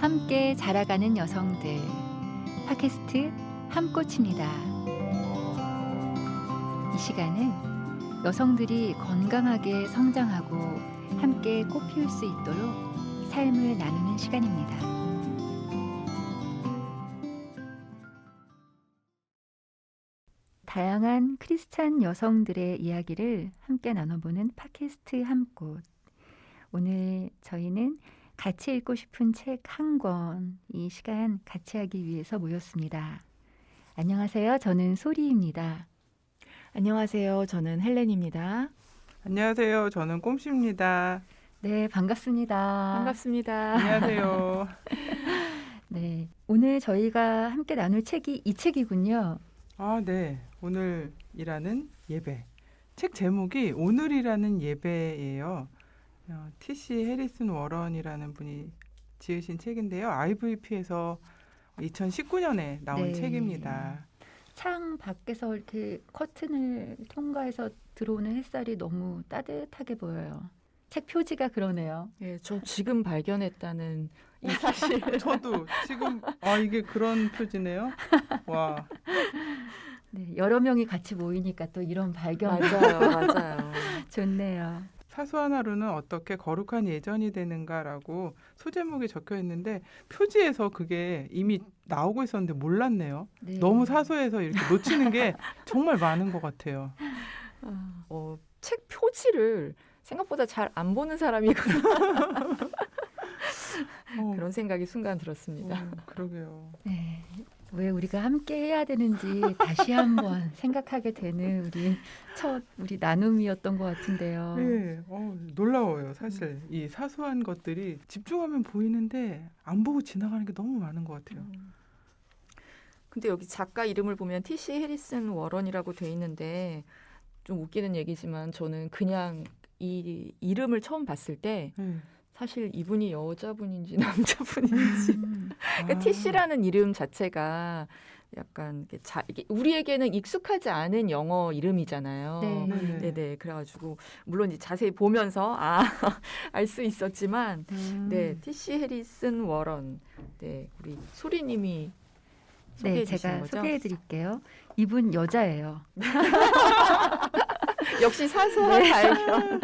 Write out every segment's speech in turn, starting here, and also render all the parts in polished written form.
함께 자라가는 여성들 팟캐스트 함꽃입니다. 이 시간은 여성들이 건강하게 성장하고 함께 꽃피울 수 있도록 삶을 나누는 시간입니다. 다양한 크리스찬 여성들의 이야기를 함께 나눠보는 팟캐스트 함꽃. 오늘 저희는 같이 읽고 싶은 책 한 권, 이 시간 같이 하기 위해서 모였습니다. 안녕하세요. 저는 소리입니다. 안녕하세요. 저는 헬렌입니다. 안녕하세요. 저는 꼼씨입니다. 네, 반갑습니다. 반갑습니다. 안녕하세요. 네, 오늘 저희가 함께 나눌 책이 이 책이군요. 아, 네. 오늘이라는 예배. 책 제목이 오늘이라는 예배예요. T.C. 해리슨 워런이라는 분이 지으신 책인데요. IVP에서 2019년에 나온 네. 책입니다. 창 밖에서 이렇게 커튼을 통과해서 들어오는 햇살이 너무 따뜻하게 보여요. 책 표지가 그러네요. 예, 저 지금 발견했다는 이 사실. 저도 지금 이게 그런 표지네요. 와. 네, 여러 명이 같이 모이니까 또 이런 발견 맞아요. 좋네요. 사소한 하루는 어떻게 거룩한 예전이 되는가라고 소제목이 적혀 있는데 표지에서 그게 이미 나오고 있었는데 몰랐네요. 네. 너무 사소해서 이렇게 놓치는 게 정말 많은 것 같아요. 책 표지를 생각보다 잘 안 보는 사람이구나. 그런 생각이 순간 들었습니다. 그러게요. 네, 왜 우리가 함께 해야 되는지 다시 한번 생각하게 되는 우리 나눔이었던 것 같은데요. 네, 놀라워요. 사실 이 사소한 것들이 집중하면 보이는데 안 보고 지나가는 게 너무 많은 것 같아요. 근데 여기 작가 이름을 보면 T.C. 해리슨 워런이라고 돼 있는데 좀 웃기는 얘기지만 저는 그냥 이 이름을 처음 봤을 때 사실 이분이 여자분인지 남자분인지 그러니까 T.C.라는 이름 자체가 약간 이게 우리에게는 익숙하지 않은 영어 이름이잖아요. 네네. 그래가지고 물론 이제 자세히 보면서 알 수 있었지만, 네, T.C. 해리슨 워런, 네, 우리 소리님이 소개해 주신 제가 거죠? 소개해드릴게요. 이분 여자예요. 역시 사소한 발견.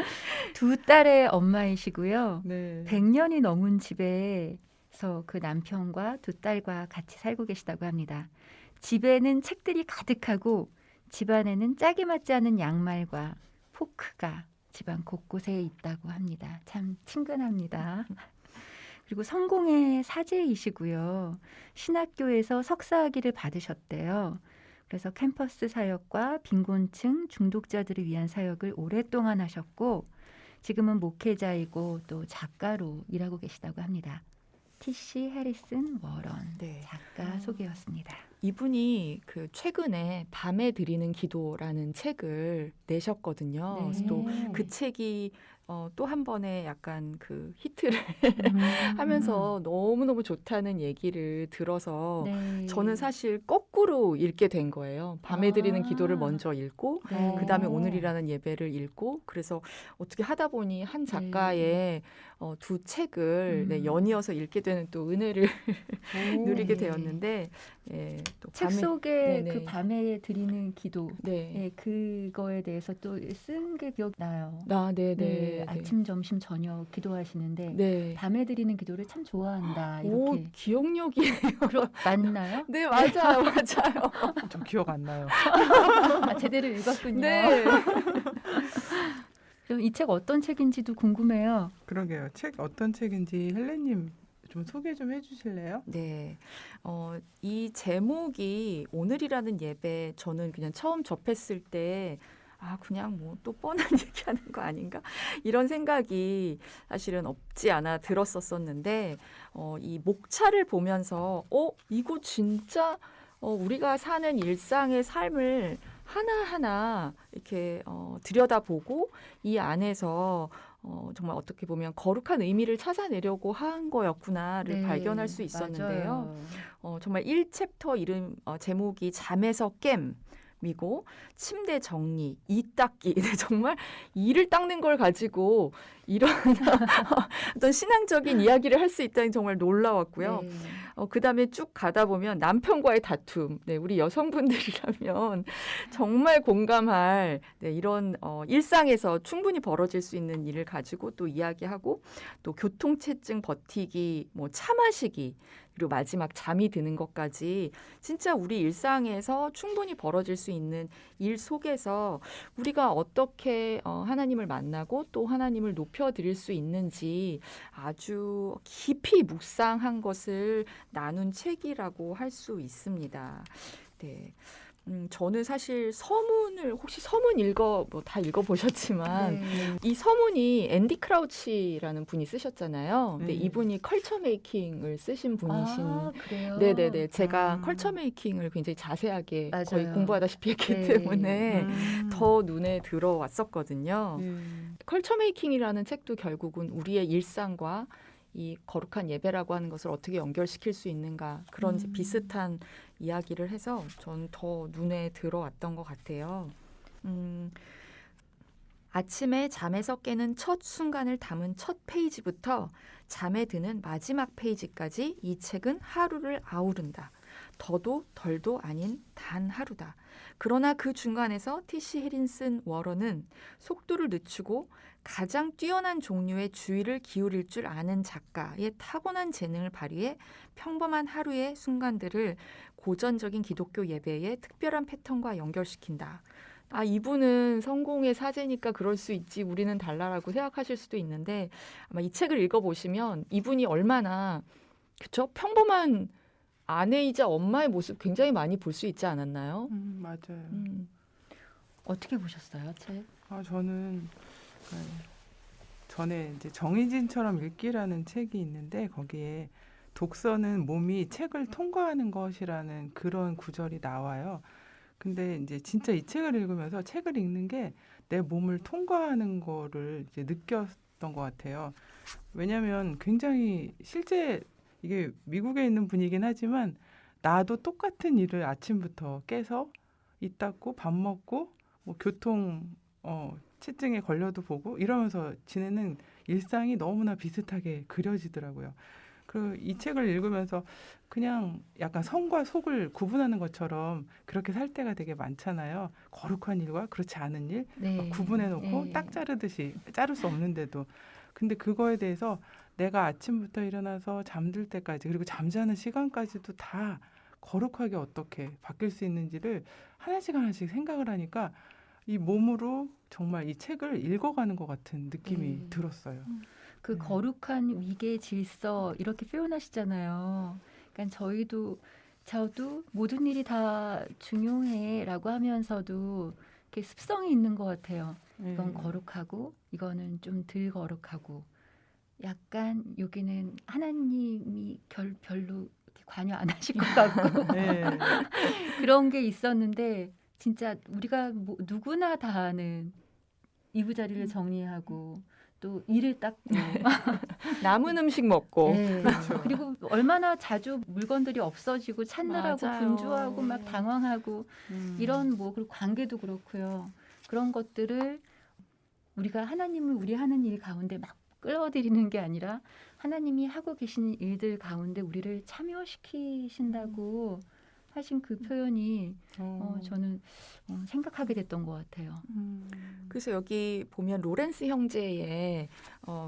두 딸의 엄마이시고요. 네. 100년이 넘은 집에서 그 남편과 두 딸과 같이 살고 계시다고 합니다. 집에는 책들이 가득하고 집안에는 짝이 맞지 않은 양말과 포크가 집안 곳곳에 있다고 합니다. 참 친근합니다. 그리고 성공의 사제이시고요. 신학교에서 석사학위를 받으셨대요. 그래서 캠퍼스 사역과 빈곤층 중독자들을 위한 사역을 오랫동안 하셨고 지금은 목회자이고 또 작가로 일하고 계시다고 합니다. T.C. 해리슨 워런 네. 작가 소개였습니다. 이분이 그 최근에 밤에 드리는 기도라는 책을 내셨거든요. 그래서 또 그 책이 또 한 번에 약간 그 히트를 하면서 너무너무 좋다는 얘기를 들어서 저는 사실 거꾸로 읽게 된 거예요. 밤에 드리는 기도를 먼저 읽고 그다음에 오늘이라는 예배를 읽고 그래서 어떻게 하다 보니 한 작가의 두 책을 연이어서 읽게 되는 또 은혜를 누리게 되었는데 또 책 밤에, 속에 그 밤에 드리는 기도 네. 그거에 대해서 또 쓴 게 기억나요. 네네. 아침, 점심, 저녁 기도하시는데 네. 밤에 드리는 기도를 참 좋아한다. 오, 이렇게 기억력이 맞나요? 네, 맞아요. 맞아요. 좀 기억 안 나요. 제대로 읽었군요. 네. 그럼 이 책 어떤 책인지도 궁금해요. 그러게요. 책 어떤 책인지 헬렌님 좀 소개 좀 해주실래요? 네. 이 제목이 오늘이라는 예배 저는 그냥 처음 접했을 때 그냥 뭐 또 뻔한 얘기하는 거 아닌가? 이런 생각이 사실은 없지 않아 들었었는데 이 목차를 보면서 이거 진짜 우리가 사는 일상의 삶을 하나하나 이렇게 들여다보고 이 안에서 정말 어떻게 보면 거룩한 의미를 찾아내려고 한 거였구나를 발견할 수 있었는데요. 정말 1챕터 이름 제목이 잠에서 깸 미고 침대 정리, 이 닦기. 네, 정말 이를 닦는 걸 가지고 이런 어떤 신앙적인 이야기를 할 수 있다니 정말 놀라웠고요. 네. 그다음에 쭉 가다 보면 남편과의 다툼. 네, 우리 여성분들이라면 정말 공감할 네, 이런 일상에서 충분히 벌어질 수 있는 일을 가지고 또 이야기하고 또 교통체증 버티기, 뭐 차 마시기, 그리고 마지막 잠이 드는 것까지 진짜 우리 일상에서 충분히 벌어질 수 있는 일 속에서 우리가 어떻게 하나님을 만나고 또 하나님을 높여드릴 수 있는지 아주 깊이 묵상한 것을 나눈 책이라고 할 수 있습니다. 네. 저는 사실 서문을 혹시 서문 뭐 다 읽어보셨지만 네. 이 서문이 앤디 크라우치라는 분이 쓰셨잖아요. 근데 네. 이분이 컬처 메이킹을 쓰신 분이신. 아, 그래요? 네네네. 제가 아. 컬처 메이킹을 굉장히 자세하게 맞아요. 거의 공부하다시피 했기 네. 때문에 더 눈에 들어왔었거든요. 네. 컬처 메이킹이라는 책도 결국은 우리의 일상과 이 거룩한 예배라고 하는 것을 어떻게 연결시킬 수 있는가 그런 이제 비슷한 이야기를 해서 전 더 눈에 들어왔던 것 같아요. 아침에 잠에서 깨는 첫 순간을 담은 첫 페이지부터 잠에 드는 마지막 페이지까지 이 책은 하루를 아우른다. 더도 덜도 아닌 단 하루다. 그러나 그 중간에서 T.C. 해린슨 워런은 속도를 늦추고 가장 뛰어난 종류의 주의를 기울일 줄 아는 작가의 타고난 재능을 발휘해 평범한 하루의 순간들을 고전적인 기독교 예배의 특별한 패턴과 연결시킨다. 아, 이분은 성공의 사제니까 그럴 수 있지 우리는 달라라고 생각하실 수도 있는데 아마 이 책을 읽어보시면 이분이 얼마나 그쵸? 평범한 아내이자 엄마의 모습 굉장히 많이 볼 수 있지 않았나요? 맞아요. 어떻게 보셨어요, 책? 저는 전에 이제 정희진처럼 읽기라는 책이 있는데 거기에 독서는 몸이 책을 통과하는 것이라는 그런 구절이 나와요. 근데 이제 진짜 이 책을 읽으면서 책을 읽는 게 내 몸을 통과하는 거를 이제 느꼈던 것 같아요. 왜냐하면 굉장히 실제 이게 미국에 있는 분이긴 하지만 나도 똑같은 일을 아침부터 깨서 이 닦고 밥 먹고 뭐 교통 치증에 걸려도 보고 이러면서 지내는 일상이 너무나 비슷하게 그려지더라고요. 그리고 이 책을 읽으면서 그냥 약간 성과 속을 구분하는 것처럼 그렇게 살 때가 되게 많잖아요. 거룩한 일과 그렇지 않은 일 네. 구분해놓고 네. 딱 자르듯이 자를 수 없는데도 근데 그거에 대해서 내가 아침부터 일어나서 잠들 때까지 그리고 잠자는 시간까지도 다 거룩하게 어떻게 바뀔 수 있는지를 하나씩 하나씩 생각을 하니까 이 몸으로 정말 이 책을 읽어가는 것 같은 느낌이 들었어요. 그 거룩한 위계 질서 이렇게 표현하시잖아요. 그러니까 저도 모든 일이 다 중요해라고 하면서도 이렇게 습성이 있는 것 같아요. 이건 거룩하고 이거는 좀 덜 거룩하고 약간 여기는 하나님이 별로 이렇게 관여 안 하실 것 같고 네. 그런 게 있었는데 진짜 우리가 누구나 다 아는 이부자리를 정리하고 또 이를 닦고 남은 음식 먹고 네. 그렇죠. 그리고 얼마나 자주 물건들이 없어지고 찾느라고 맞아요. 분주하고 막 당황하고 이런 그리고 관계도 그렇고요. 그런 것들을 우리가 하나님을 우리 하는 일 가운데 막 끌어들이는 게 아니라 하나님이 하고 계신 일들 가운데 우리를 참여시키신다고 하신 그 표현이 저는 생각하게 됐던 것 같아요. 그래서 여기 보면 로렌스 형제의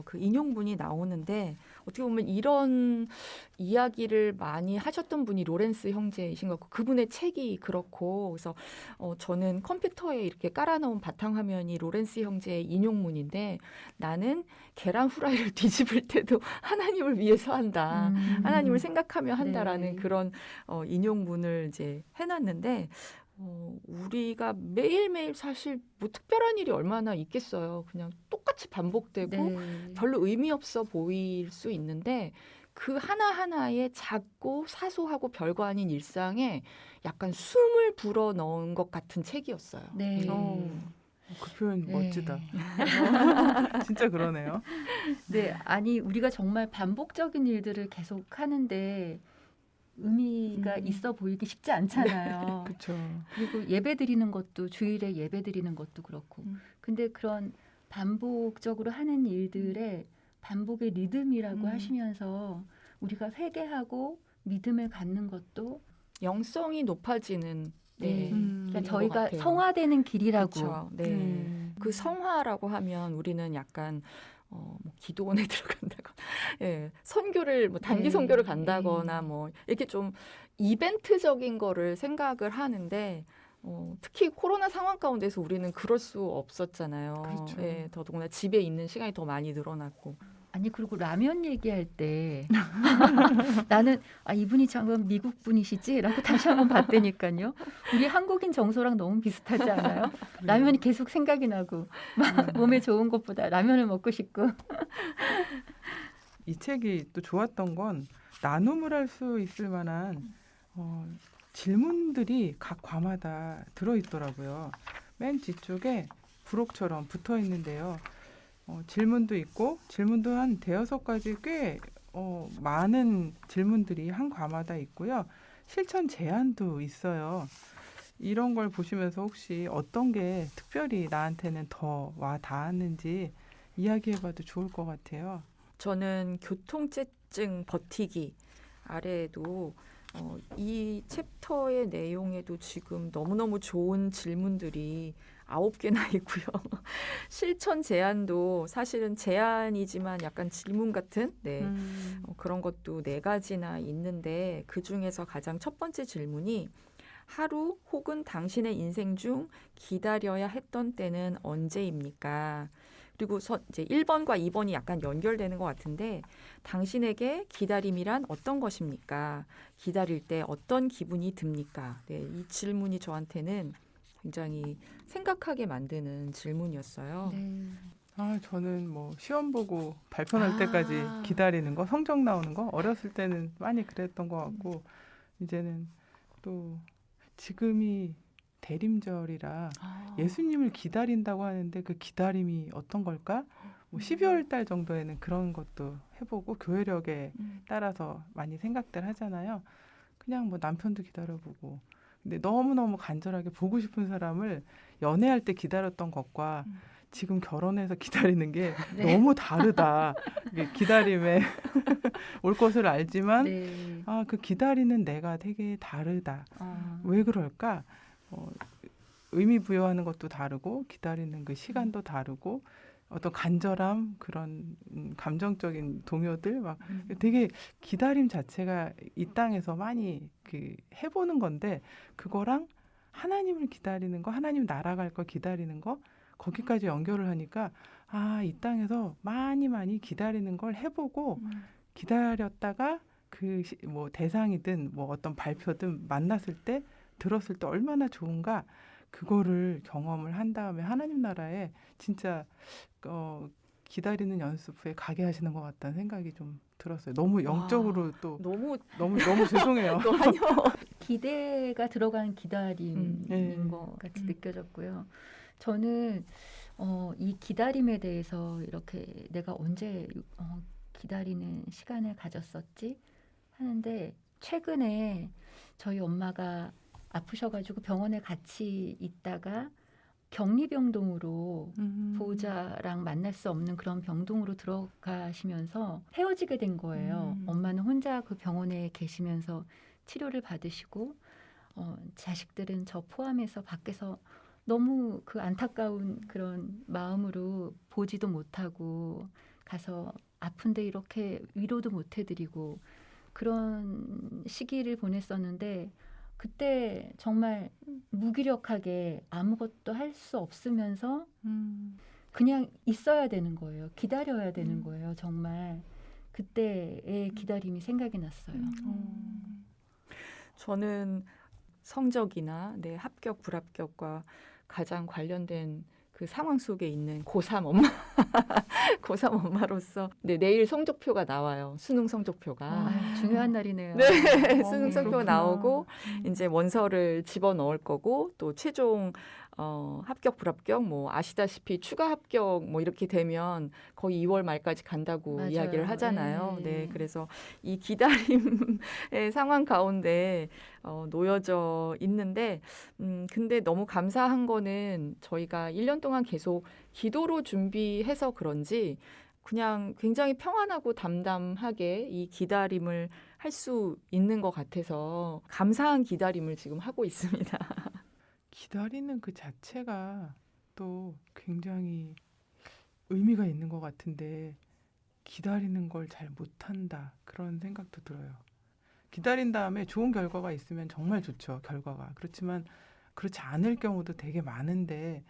그 인용문이 나오는데 어떻게 보면 이런 이야기를 많이 하셨던 분이 로렌스 형제이신 것 같고 그분의 책이 그렇고 그래서 저는 컴퓨터에 이렇게 깔아놓은 바탕화면이 로렌스 형제의 인용문인데 나는 계란 후라이를 뒤집을 때도 하나님을 위해서 한다. 하나님을 생각하며 한다라는 네. 그런 인용문을 이제 해놨는데 우리가 매일매일 사실 뭐 특별한 일이 얼마나 있겠어요. 그냥 똑같이 반복되고 네. 별로 의미 없어 보일 수 있는데 그 하나하나의 작고 사소하고 별거 아닌 일상에 약간 숨을 불어 넣은 것 같은 책이었어요. 네. 그 표현 네. 멋지다. 진짜 그러네요. 네, 아니 우리가 정말 반복적인 일들을 계속 하는데 의미가 있어 보이기 쉽지 않잖아요. 그렇죠. 그리고 예배 드리는 것도 주일에 예배 드리는 것도 그렇고. 근데 그런 반복적으로 하는 일들의 반복의 리듬이라고 하시면서 우리가 회개하고 믿음을 갖는 것도 영성이 높아지는 네. 음. 그러니까 일인 것 저희가 같아요. 성화되는 길이라고. 그쵸. 네. 그 성화라고 하면 우리는 약간 뭐 기도원에 들어간다거나, 예, 선교를 뭐 단기 네. 선교를 간다거나 뭐 이렇게 좀 이벤트적인 거를 생각을 하는데 특히 코로나 상황 가운데서 우리는 그럴 수 없었잖아요. 그렇죠. 예, 더더구나 집에 있는 시간이 더 많이 늘어났고. 아니 그리고 라면 얘기할 때 나는 이분이 잠깐 미국 분이시지라고 다시 한번 봤다니까요. 우리 한국인 정서랑 너무 비슷하지 않아요? 라면이 계속 생각이 나고 몸에 좋은 것보다 라면을 먹고 싶고. 이 책이 또 좋았던 건 나눔을 할 수 있을 만한 질문들이 각 과마다 들어있더라고요. 맨 뒤쪽에 부록처럼 붙어 있는데요. 질문도 있고 질문도 한 대여섯 가지 꽤 많은 질문들이 한 과마다 있고요. 실천 제안도 있어요. 이런 걸 보시면서 혹시 어떤 게 특별히 나한테는 더 와 닿았는지 이야기해봐도 좋을 것 같아요. 저는 교통체증 버티기 아래에도 이 챕터의 내용에도 지금 너무너무 좋은 질문들이 9개나 있고요. 실천 제안도 사실은 제안이지만 약간 질문 같은 그런 것도 4가지나 있는데 그중에서 가장 첫 번째 질문이 하루 혹은 당신의 인생 중 기다려야 했던 때는 언제입니까? 그리고 이제 1번과 2번이 약간 연결되는 것 같은데 당신에게 기다림이란 어떤 것입니까? 기다릴 때 어떤 기분이 듭니까? 네, 이 질문이 저한테는 굉장히 생각하게 만드는 질문이었어요. 네. 저는 뭐 시험 보고 발표 날 때까지 기다리는 거, 성적 나오는 거 어렸을 때는 많이 그랬던 것 같고 이제는 또 지금이 대림절이라 예수님을 기다린다고 하는데 그 기다림이 어떤 걸까? 뭐 12월 달 정도에는 그런 것도 해보고 교회력에 따라서 많이 생각들 하잖아요. 그냥 뭐 남편도 기다려보고 근데 너무너무 간절하게 보고 싶은 사람을 연애할 때 기다렸던 것과 지금 결혼해서 기다리는 게 네. 너무 다르다. 이게 기다림에 올 것을 알지만 네. 그 기다리는 내가 되게 다르다. 왜 그럴까? 의미 부여하는 것도 다르고 기다리는 그 시간도 다르고 어떤 간절함 그런 감정적인 동요들 막 되게 기다림 자체가 이 땅에서 많이 해보는 건데 그거랑 하나님을 기다리는 거 하나님 날아갈 걸 기다리는 거 거기까지 연결을 하니까 이 땅에서 많이 기다리는 걸 해보고 기다렸다가 뭐 대상이든 뭐 어떤 발표든 만났을 때 들었을 때 얼마나 좋은가 그거를 경험을 한 다음에 하나님 나라에 진짜 기다리는 연습에 가게 하시는 것 같다는 생각이 좀 들었어요. 너무 영적으로 또 너무 죄송해요. 아니요. 기대가 들어간 기다림인 것 같이 느껴졌고요. 저는 이 기다림에 대해서 이렇게 내가 언제 기다리는 시간을 가졌었지 하는데 최근에 저희 엄마가 아프셔가지고 병원에 같이 있다가 격리병동으로 보호자랑 만날 수 없는 그런 병동으로 들어가시면서 헤어지게 된 거예요. 엄마는 혼자 그 병원에 계시면서 치료를 받으시고 자식들은 저 포함해서 밖에서 너무 그 안타까운 그런 마음으로 보지도 못하고 가서 아픈데 이렇게 위로도 못 해드리고 그런 시기를 보냈었는데 그때 정말 무기력하게 아무것도 할 수 없으면서 그냥 있어야 되는 거예요. 기다려야 되는 거예요. 정말 그때의 기다림이 생각이 났어요. 저는 성적이나 내 합격 불합격과 가장 관련된 그 상황 속에 있는 고3 엄마, 고3 엄마로서 네, 내일 성적표가 나와요. 수능 성적표가. 아, 중요한 날이네요. 네, 어, 수능 성적표가 그렇구나. 나오고 이제 원서를 집어 넣을 거고 또 최종 합격 불합격 뭐 아시다시피 추가 합격 뭐 이렇게 되면 거의 2월 말까지 간다고 맞아요. 이야기를 하잖아요. 예. 네, 그래서 이 기다림의 상황 가운데 놓여져 있는데 근데 너무 감사한 거는 저희가 1년 동안 계속 기도로 준비해서 그런지 그냥 굉장히 평안하고 담담하게 이 기다림을 할 수 있는 것 같아서 감사한 기다림을 지금 하고 있습니다. 기다리는 그 자체가 또 굉장히 의미가 있는 것 같은데 기다리는 걸 잘 못한다 그런 생각도 들어요. 기다린 다음에 좋은 결과가 있으면 정말 좋죠. 결과가. 그렇지만 그렇지 않을 경우도 되게 많은데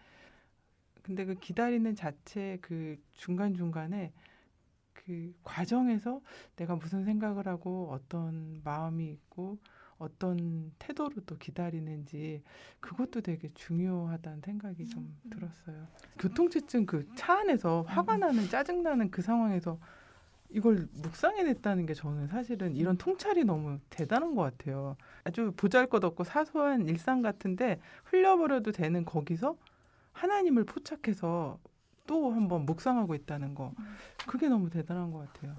근데 그 기다리는 자체 그 중간중간에 그 과정에서 내가 무슨 생각을 하고 어떤 마음이 있고 어떤 태도로 또 기다리는지 그것도 되게 중요하다는 생각이 좀 들었어요. 교통체증 그 차 안에서 화가 나는 짜증 나는 그 상황에서 이걸 묵상해냈다는 게 저는 사실은 이런 통찰이 너무 대단한 것 같아요. 아주 보잘것없고 사소한 일상 같은데 흘려버려도 되는 거기서 하나님을 포착해서 또 한번 묵상하고 있다는 거 그게 너무 대단한 것 같아요.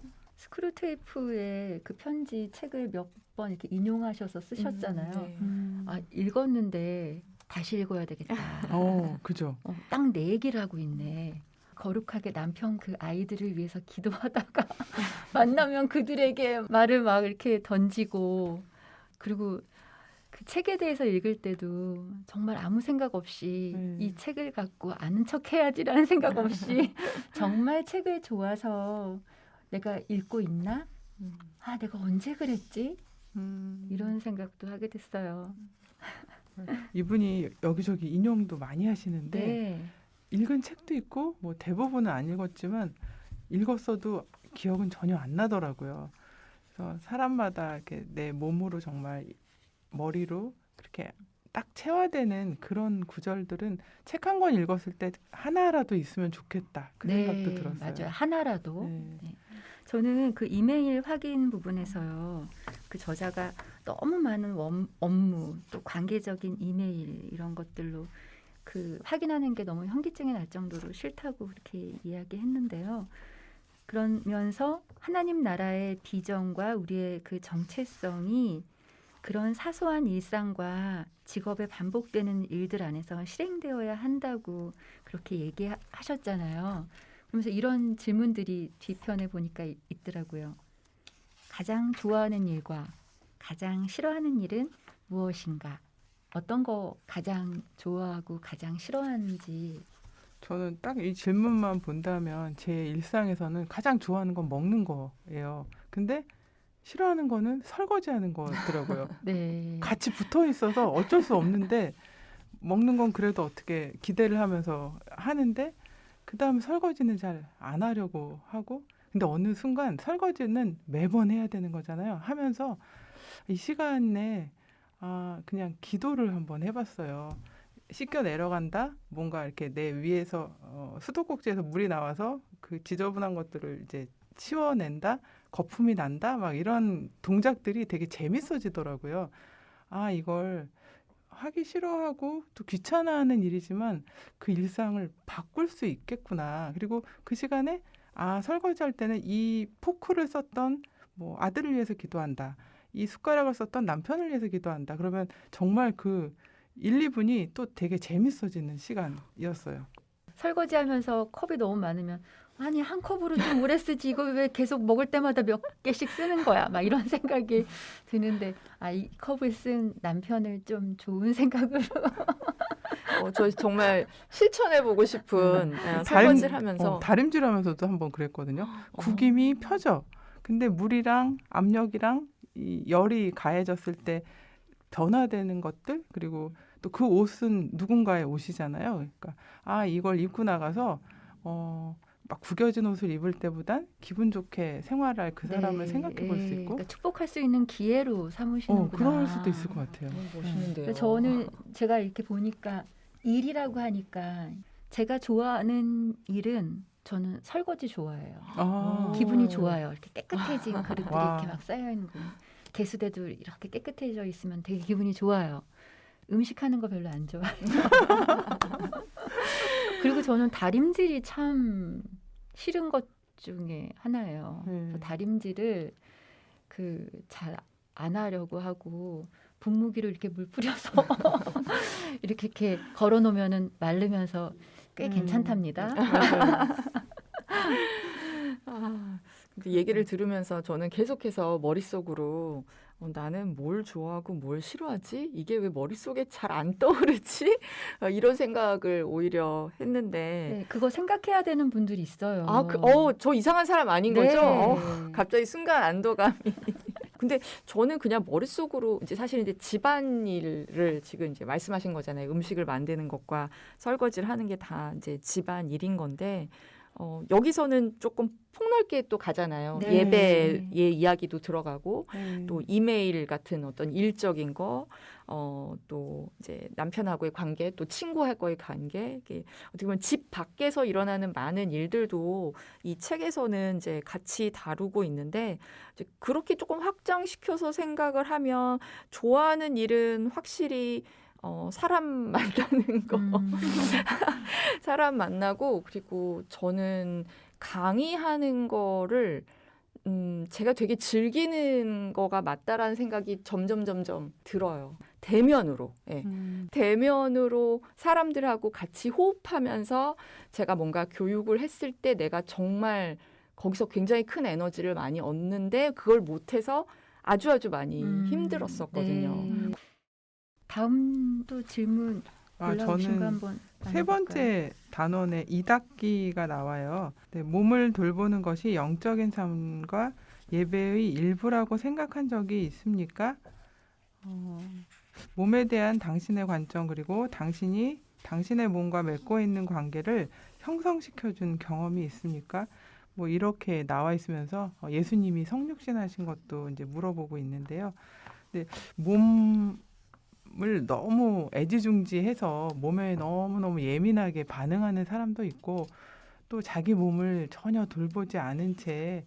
스크루테이프의 그 편지 책을 몇 번 이렇게 인용하셔서 쓰셨잖아요. 네. 아, 읽었는데 다시 읽어야 되겠다. 그죠. 딱 내 얘기를 하고 있네. 거룩하게 남편 그 아이들을 위해서 기도하다가 만나면 그들에게 말을 막 이렇게 던지고 그리고 그 책에 대해서 읽을 때도 정말 아무 생각 없이 이 책을 갖고 아는 척 해야지라는 생각 없이 정말 책을 좋아서 내가 읽고 있나? 아, 내가 언제 그랬지? 이런 생각도 하게 됐어요. 이분이 여기저기 인용도 많이 하시는데 네. 읽은 책도 있고 뭐 대부분은 안 읽었지만 읽었어도 기억은 전혀 안 나더라고요. 그래서 사람마다 이렇게 내 몸으로 정말 머리로 그렇게 딱 체화되는 그런 구절들은 책 한 권 읽었을 때 하나라도 있으면 좋겠다 그 생각도 들었어요. 맞아요. 하나라도. 네. 네. 저는 그 이메일 확인 부분에서요. 그 저자가 너무 많은 업무 또 관계적인 이메일 이런 것들로 그 확인하는 게 너무 현기증이 날 정도로 싫다고 그렇게 이야기했는데요. 그러면서 하나님 나라의 비전과 우리의 그 정체성이 그런 사소한 일상과 직업에 반복되는 일들 안에서 실행되어야 한다고 그렇게 얘기하셨잖아요. 그러면서 이런 질문들이 뒤편에 보니까 있더라고요. 가장 좋아하는 일과 가장 싫어하는 일은 무엇인가? 어떤 거 가장 좋아하고 가장 싫어하는지. 저는 딱 이 질문만 본다면 제 일상에서는 가장 좋아하는 건 먹는 거예요. 근데 싫어하는 거는 설거지하는 거더라고요. 네. 같이 붙어 있어서 어쩔 수 없는데 먹는 건 그래도 어떻게 기대를 하면서 하는데 그다음에 설거지는 잘 안 하려고 하고 근데 어느 순간 설거지는 매번 해야 되는 거잖아요. 하면서 이 시간에 그냥 기도를 한번 해봤어요. 씻겨 내려간다. 뭔가 이렇게 내 위에서 수도꼭지에서 물이 나와서 그 지저분한 것들을 이제 치워낸다. 거품이 난다. 막 이런 동작들이 되게 재밌어지더라고요. 이걸 하기 싫어하고 또 귀찮아하는 일이지만 그 일상을 바꿀 수 있겠구나. 그리고 그 시간에 설거지할 때는 이 포크를 썼던 뭐 아들을 위해서 기도한다. 이 숟가락을 썼던 남편을 위해서 기도한다. 그러면 정말 그 1, 2분이 또 되게 재밌어지는 시간이었어요. 설거지하면서 컵이 너무 많으면 아니 한 컵으로 좀 오래 쓰지 이거 왜 계속 먹을 때마다 몇 개씩 쓰는 거야 막 이런 생각이 드는데 이 컵을 쓴 남편을 좀 좋은 생각으로 저 정말 실천해보고 싶은 설거지를 하면서 다림질하면서도 한번 그랬거든요. 구김이 펴져. 근데 물이랑 압력이랑 이 열이 가해졌을 때 변화되는 것들 그리고 또 그 옷은 누군가의 옷이잖아요. 그러니까 이걸 입고 나가서 막 구겨진 옷을 입을 때보단 기분 좋게 생활할 그 사람을 생각해 볼 수 있고 그러니까 축복할 수 있는 기회로 삼으시는구나. 그럴 수도 있을 것 같아요. 멋있는데요. 저는 제가 이렇게 보니까 일이라고 하니까 제가 좋아하는 일은 저는 설거지 좋아해요. 아. 기분이 좋아요. 이렇게 깨끗해진 그릇들이 와. 이렇게 막 쌓여 있는 거. 개수대도 이렇게 깨끗해져 있으면 되게 기분이 좋아요. 음식하는 거 별로 안 좋아해요. 그리고 저는 다림질이 참 싫은 것 중에 하나예요. 그래서 다림질을 잘 안 하려고 하고 분무기로 이렇게 물 뿌려서 이렇게 걸어 놓으면은 마르면서 꽤 괜찮답니다. 맞아요. 근데 얘기를 들으면서 저는 계속해서 머릿속으로 나는 뭘 좋아하고 뭘 싫어하지? 이게 왜 머릿속에 잘 안 떠오르지? 이런 생각을 오히려 했는데 네, 그거 생각해야 되는 분들이 있어요. 저 이상한 사람 아닌 네. 거죠? 갑자기 순간 안도감이. 근데 저는 그냥 머릿속으로 이제 사실 이제 집안일을 지금 이제 말씀하신 거잖아요. 음식을 만드는 것과 설거지를 하는 게 다 이제 집안일인 건데 여기서는 조금 폭넓게 또 가잖아요. 네. 예배의 이야기도 들어가고 네. 또 이메일 같은 어떤 일적인 거, 또 이제 남편하고의 관계, 또 친구하고의 관계, 이게 어떻게 보면 집 밖에서 일어나는 많은 일들도 이 책에서는 이제 같이 다루고 있는데 이제 그렇게 조금 확장시켜서 생각을 하면 좋아하는 일은 확실히 사람 만나는 거, 사람 만나고 그리고 저는 강의하는 거를 제가 되게 즐기는 거가 맞다라는 생각이 점점 들어요. 대면으로. 예. 대면으로 사람들하고 같이 호흡하면서 제가 뭔가 교육을 했을 때 내가 정말 거기서 굉장히 큰 에너지를 많이 얻는데 그걸 못해서 아주 많이 힘들었었거든요. 네. 다음도 질문 골라오신 거 저는 한번 세 번째 단원에 이닦기가 나와요. 네, 몸을 돌보는 것이 영적인 삶과 예배의 일부라고 생각한 적이 있습니까? 몸에 대한 당신의 관점 그리고 당신이 당신의 몸과 맺고 있는 관계를 형성시켜준 경험이 있습니까? 뭐 이렇게 나와 있으면서 예수님이 성육신하신 것도 이제 물어보고 있는데요. 근데 몸을 너무 애지중지해서 몸에 너무너무 예민하게 반응하는 사람도 있고 또 자기 몸을 전혀 돌보지 않은 채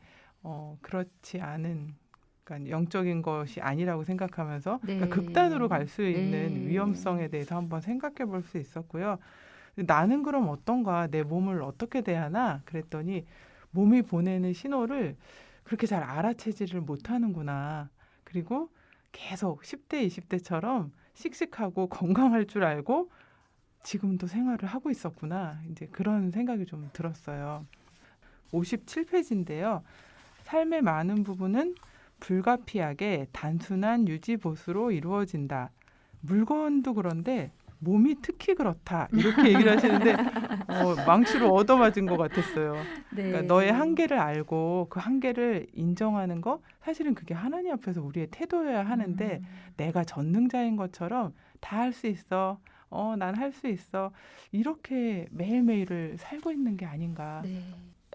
그렇지 않은 그러니까 영적인 것이 아니라고 생각하면서 네. 그러니까 극단으로 갈 수 있는 네. 위험성에 대해서 한번 생각해 볼 수 있었고요. 나는 그럼 어떤가? 내 몸을 어떻게 대하나? 그랬더니 몸이 보내는 신호를 그렇게 잘 알아채지를 못하는구나. 그리고 계속 10대, 20대처럼 씩씩하고 건강할 줄 알고 지금도 생활을 하고 있었구나. 이제 그런 생각이 좀 들었어요. 57페이지인데요. 삶의 많은 부분은 불가피하게 단순한 유지보수로 이루어진다. 물건도 그런데 몸이 특히 그렇다. 이렇게 얘기를 하시는데 망치로 얻어맞은 것 같았어요. 네. 그러니까 너의 한계를 알고 그 한계를 인정하는 거 사실은 그게 하나님 앞에서 우리의 태도여야 하는데 내가 전능자인 것처럼 다 할 수 있어. 난 할 수 있어. 이렇게 매일매일을 살고 있는 게 아닌가. 네.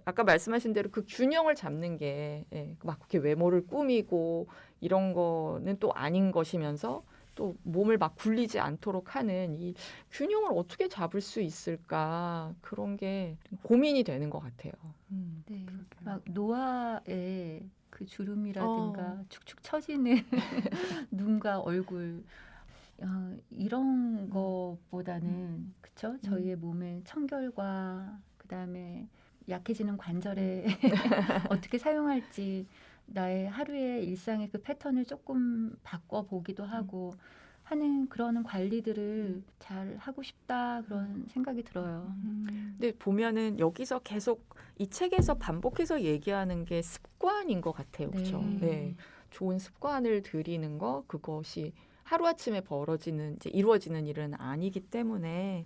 아까 말씀하신 대로 그 균형을 잡는 게 막 그렇게 외모를 꾸미고 이런 거는 또 아닌 것이면서 또 몸을 막 굴리지 않도록 하는 이 균형을 어떻게 잡을 수 있을까 그런 게 고민이 되는 것 같아요. 네. 막 노아의 그 주름이라든가 축축 처지는 눈과 얼굴 이런 것보다는 그쵸? 저희의 몸의 청결과 그다음에 약해지는 관절에 어떻게 사용할지 나의 하루의 일상의 그 패턴을 조금 바꿔보기도 하고 하는 그런 관리들을 잘 하고 싶다 그런 생각이 들어요. 근데 보면은 여기서 계속 이 책에서 반복해서 얘기하는 게 습관인 것 같아요. 그렇죠? 네. 좋은 습관을 들이는 거 그것이 하루아침에 이제 이루어지는 일은 아니기 때문에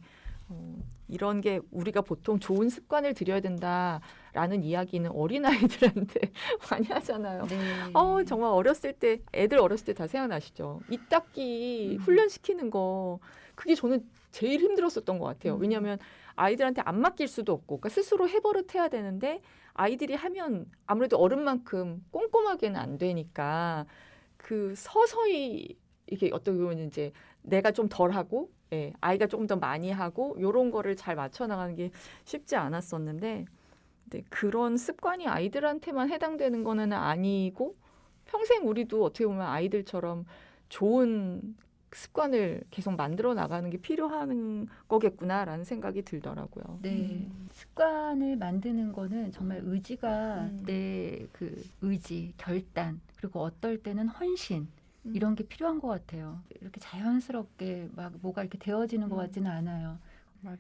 이런 게 우리가 보통 좋은 습관을 들여야 된다라는 이야기는 어린아이들한테 많이 하잖아요. 네. 정말 애들 어렸을 때 다 생각나시죠? 이 닦기 훈련시키는 거 그게 저는 제일 힘들었었던 것 같아요. 왜냐하면 아이들한테 안 맡길 수도 없고 그러니까 스스로 해버릇해야 되는데 아이들이 하면 아무래도 어른만큼 꼼꼼하게는 안 되니까 그 서서히 이게 어떻게 보면 이제 내가 좀 덜 하고 예, 아이가 조금 더 많이 하고 요런 거를 잘 맞춰 나가는 게 쉽지 않았었는데 근데 그런 습관이 아이들한테만 해당되는 거는 아니고 평생 우리도 어떻게 보면 아이들처럼 좋은 습관을 계속 만들어 나가는 게 필요한 거겠구나라는 생각이 들더라고요. 네. 습관을 만드는 거는 정말 의지가 음. 내 그 의지, 결단, 그리고 어떨 때는 헌신 이런 게 필요한 것 같아요. 이렇게 자연스럽게 막 뭐가 이렇게 되어지는 것 같지는 않아요. 맞아요.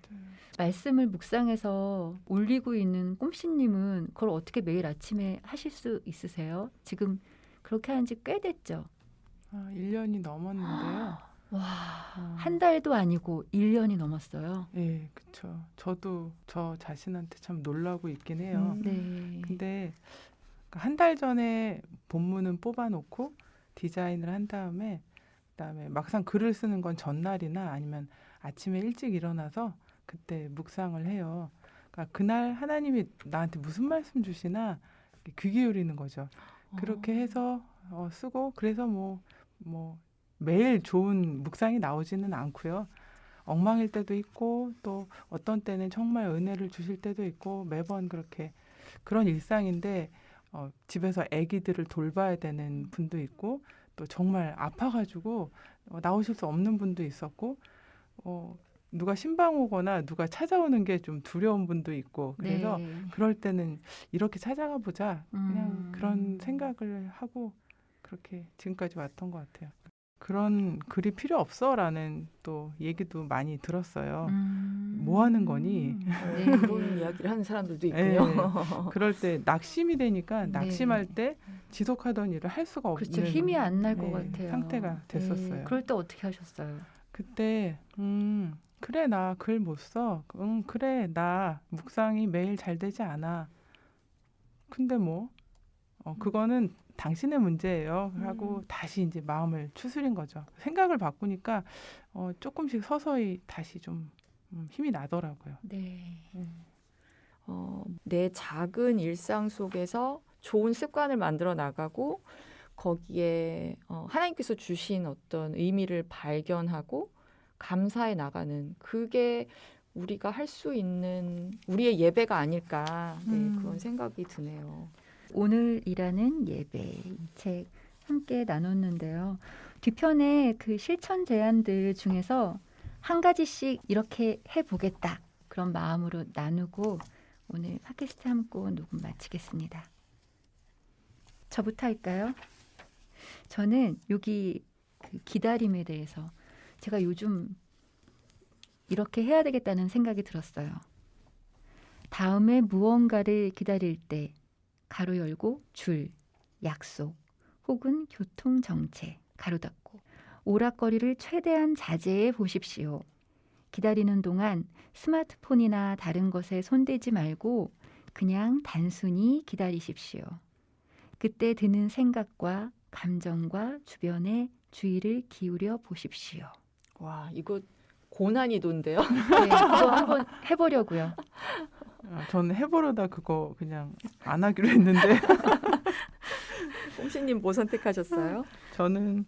말씀을 묵상해서 올리고 있는 꼼씨님은 그걸 어떻게 매일 아침에 하실 수 있으세요? 지금 그렇게 한 지 꽤 됐죠? 1년이 넘었는데요. 와, 어, 한 달도 아니고 1년이 넘었어요. 예, 그쵸. 저도 저 자신한테 참 놀라고 있긴 해요. 네. 근데 한 달 전에 본문은 뽑아놓고 디자인을 한 다음에 그다음에 막상 글을 쓰는 건 전날이나 아니면 아침에 일찍 일어나서 그때 묵상을 해요. 그러니까 그날 하나님이 나한테 무슨 말씀 주시나 이렇게 귀 기울이는 거죠. 그렇게 해서 쓰고 그래서 뭐 매일 좋은 묵상이 나오지는 않고요. 엉망일 때도 있고 또 어떤 때는 정말 은혜를 주실 때도 있고 매번 그렇게 그런 일상인데 집에서 아기들을 돌봐야 되는 분도 있고 또 정말 아파가지고 나오실 수 없는 분도 있었고 누가 신방 오거나 누가 찾아오는 게 좀 두려운 분도 있고 그래서 네. 그럴 때는 이렇게 찾아가 보자 그냥 그런 음. 생각을 하고 그렇게 지금까지 왔던 것 같아요. 그런 글이 필요 없어라는 또 얘기도 많이 들었어요. 뭐 하는 거니? 네. 그런 이야기를 하는 사람들도 있군요. 네. 그럴 때 낙심이 되니까 네. 낙심할 때 지속하던 일을 할 수가 없는 그렇죠. 힘이 안 날 것 네, 같아요. 상태가 됐었어요. 네. 그럴 때 어떻게 하셨어요? 그때 그래 나 글 못 써. 그래 나 묵상이 매일 잘 되지 않아. 근데 뭐 그거는 당신의 문제예요. 하고 다시 이제 마음을 추스린 거죠. 생각을 바꾸니까 조금씩 서서히 다시 좀 힘이 나더라고요. 네. 내 작은 일상 속에서 좋은 습관을 만들어 나가고 거기에 하나님께서 주신 어떤 의미를 발견하고 감사해 나가는 그게 우리가 할 수 있는 우리의 예배가 아닐까 그런 생각이 드네요. 오늘이라는 예배 이 책 함께 나눴는데요. 뒤편에 그 실천 제안들 중에서 한 가지씩 이렇게 해보겠다 그런 마음으로 나누고 오늘 팟캐스트 함께 녹음 마치겠습니다. 저부터 할까요? 저는 여기 그 기다림에 대해서 제가 요즘 이렇게 해야 되겠다는 생각이 들었어요. 다음에 무언가를 기다릴 때 가로 열고 줄, 약속 혹은 교통 정체 가로 닫고 오락거리를 최대한 자제해 보십시오. 기다리는 동안 스마트폰이나 다른 것에 손대지 말고 그냥 단순히 기다리십시오. 그때 드는 생각과 감정과 주변에 주의를 기울여 보십시오. 와 이거 고난이도인데요. 네, 이거 한번 해보려고요. 저는 해보려다 그거 그냥 안 하기로 했는데 꼼씨님 뭐 선택하셨어요? 저는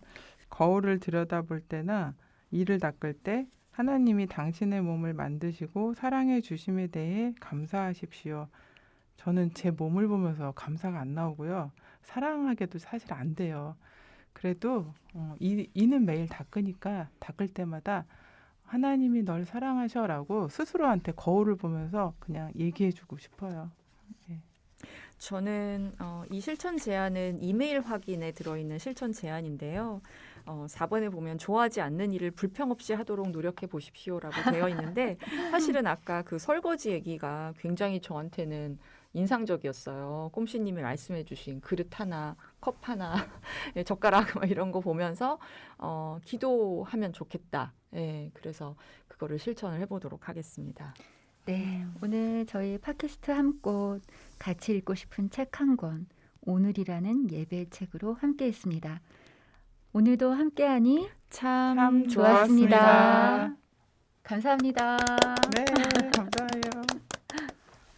거울을 들여다볼 때나 이를 닦을 때 하나님이 당신의 몸을 만드시고 사랑해 주심에 대해 감사하십시오. 저는 제 몸을 보면서 감사가 안 나오고요. 사랑하게도 사실 안 돼요. 그래도 이는 매일 닦으니까 닦을 때마다 하나님이 널 사랑하셔라고 스스로한테 거울을 보면서 그냥 얘기해주고 싶어요. 저는 이 실천 제안은 이메일 확인에 들어있는 실천 제안인데요. 4번에 보면 좋아하지 않는 일을 불평 없이 하도록 노력해 보십시오라고 되어 있는데 사실은 아까 그 설거지 얘기가 굉장히 저한테는 인상적이었어요. 꼼씨님이 말씀해 주신 그릇 하나, 컵 하나, 젓가락 뭐 이런 거 보면서 기도하면 좋겠다. 예, 그래서 그거를 실천을 해보도록 하겠습니다. 네, 오늘 저희 팟캐스트 함꽃 같이 읽고 싶은 책 한 권 오늘이라는 예배 책으로 함께했습니다. 오늘도 함께하니 참 좋았습니다. 좋았습니다. 감사합니다. 네, 감사해요.